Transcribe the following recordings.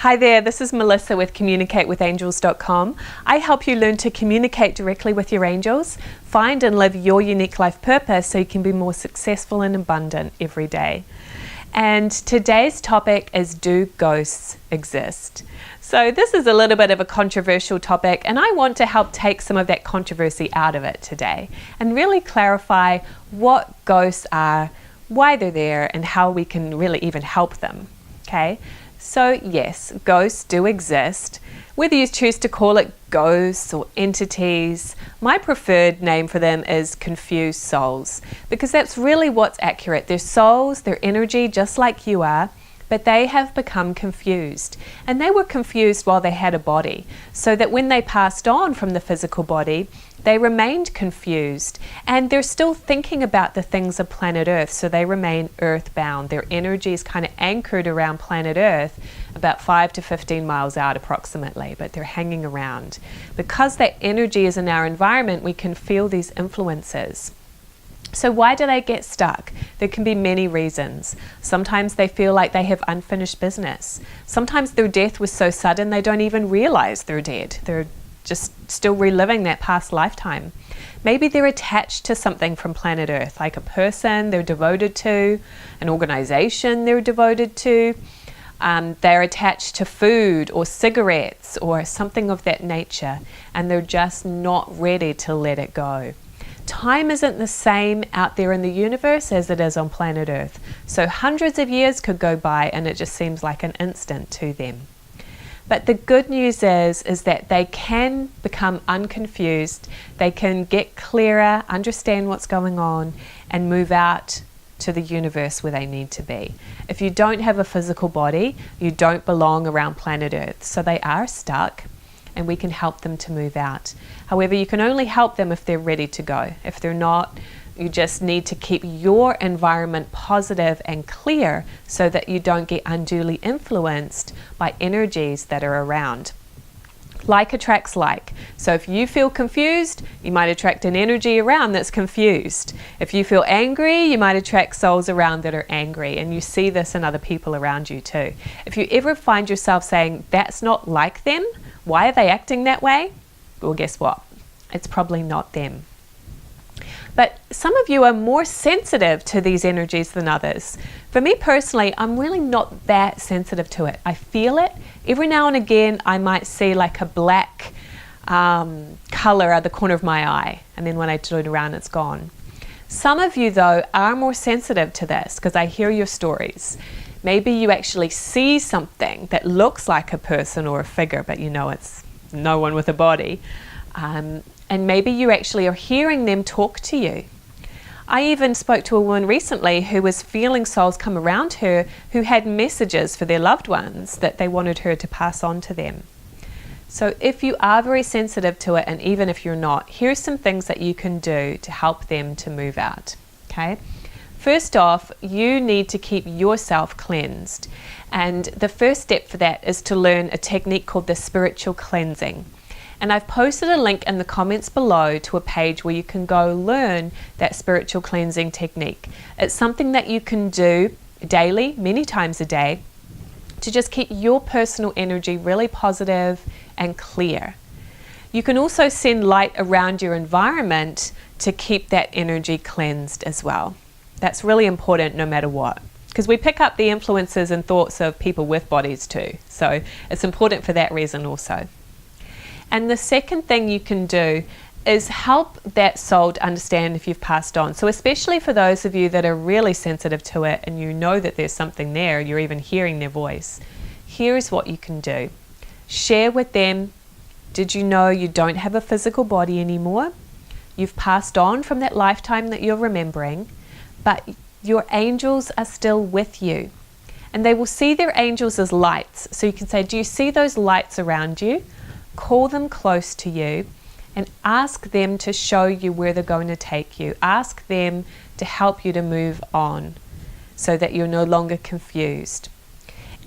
Hi there, this is Melissa with CommunicateWithAngels.com. I help you learn to communicate directly with your angels, find and live your unique life purpose so you can be more successful and abundant every day. And today's topic is, do ghosts exist? So this is a little bit of a controversial topic, and I want to help take some of that controversy out of it today and really clarify what ghosts are, why they're there, and how we can really even help them. Okay? So yes, ghosts do exist. Whether you choose to call it ghosts or entities, my preferred name for them is confused souls, because that's really what's accurate. They're souls, they're energy just like you are, but they have become confused. And they were confused while they had a body, so that when they passed on from the physical body, they remained confused, and they're still thinking about the things of planet Earth, so they remain earthbound. Their energy is kind of anchored around planet Earth, about 5 to 15 miles out approximately, but they're hanging around. Because that energy is in our environment, we can feel these influences. So why do they get stuck? There can be many reasons. Sometimes they feel like they have unfinished business. Sometimes their death was so sudden they don't even realize they're dead. They're just still reliving that past lifetime. Maybe they're attached to something from planet Earth, like a person they're devoted to, an organization they're devoted to. They're attached to food or cigarettes or something of that nature, and they're just not ready to let it go. Time isn't the same out there in the universe as it is on planet Earth. So hundreds of years could go by and it just seems like an instant to them. But the good news is that they can become unconfused, they can get clearer, understand what's going on, and move out to the universe where they need to be. If you don't have a physical body, you don't belong around planet Earth, so they are stuck, and we can help them to move out. However, you can only help them if they're ready to go. If they're not, you just need to keep your environment positive and clear so that you don't get unduly influenced by energies that are around. Like attracts like. So if you feel confused, you might attract an energy around that's confused. If you feel angry, you might attract souls around that are angry, and you see this in other people around you too. If you ever find yourself saying, that's not like them, why are they acting that way? Well, guess what? It's probably not them. But some of you are more sensitive to these energies than others. For me personally, I'm really not that sensitive to it. I feel it. Every now and again, I might see like a black color at the corner of my eye, and then when I turn it around, it's gone. Some of you, though, are more sensitive to this because I hear your stories. Maybe you actually see something that looks like a person or a figure, but you know it's no one with a body. And maybe you actually are hearing them talk to you. I even spoke to a woman recently who was feeling souls come around her who had messages for their loved ones that they wanted her to pass on to them. So if you are very sensitive to it, and even if you're not, here's some things that you can do to help them to move out. Okay? First off, you need to keep yourself cleansed. And the first step for that is to learn a technique called the spiritual cleansing. And I've posted a link in the comments below to a page where you can go learn that spiritual cleansing technique. It's something that you can do daily, many times a day, to just keep your personal energy really positive and clear. You can also send light around your environment to keep that energy cleansed as well. That's really important no matter what, because we pick up the influences and thoughts of people with bodies too. So it's important for that reason also. And the second thing you can do is help that soul to understand if you've passed on. So especially for those of you that are really sensitive to it and you know that there's something there, you're even hearing their voice, here's what you can do. Share with them, did you know you don't have a physical body anymore? You've passed on from that lifetime that you're remembering, but your angels are still with you. And they will see their angels as lights. So you can say, do you see those lights around you? Call them close to you and ask them to show you where they're going to take you. Ask them to help you to move on so that you're no longer confused.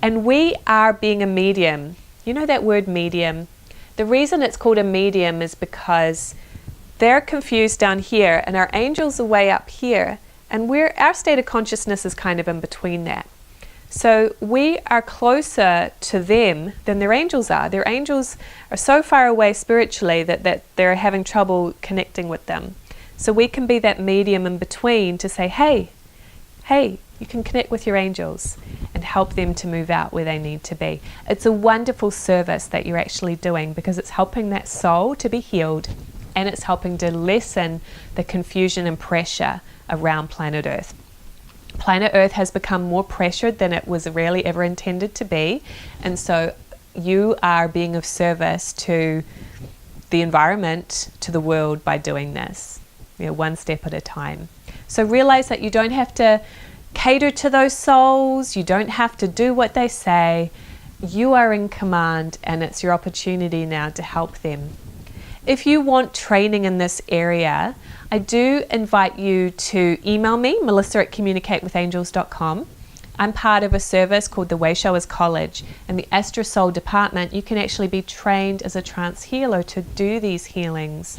And we are being a medium. You know that word medium? The reason it's called a medium is because they're confused down here and our angels are way up here, and our state of consciousness is kind of in between that. So we are closer to them than their angels are. Their angels are so far away spiritually that they're having trouble connecting with them. So we can be that medium in between to say, hey, you can connect with your angels and help them to move out where they need to be. It's a wonderful service that you're actually doing, because it's helping that soul to be healed, and it's helping to lessen the confusion and pressure around planet Earth. Planet Earth has become more pressured than it was really ever intended to be, and so you are being of service to the environment, to the world, by doing this, one step at a time. So realize that you don't have to cater to those souls, you don't have to do what they say. You are in command, and it's your opportunity now to help them. If you want training in this area, I do invite you to email me, melissa@communicatewithangels.com. I'm part of a service called the Wayshowers College. In the Astro Soul department, you can actually be trained as a trance healer to do these healings.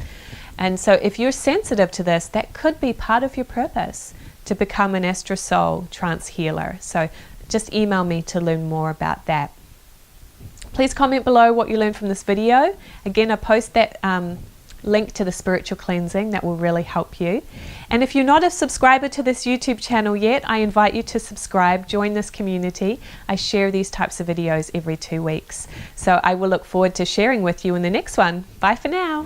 And so if you're sensitive to this, that could be part of your purpose, to become an Astro Soul trance healer. So just email me to learn more about that. Please comment below what you learned from this video. Again, I post that link to the spiritual cleansing. That will really help you. And if you're not a subscriber to this YouTube channel yet, I invite you to subscribe, join this community. I share these types of videos every 2 weeks. So I will look forward to sharing with you in the next one. Bye for now.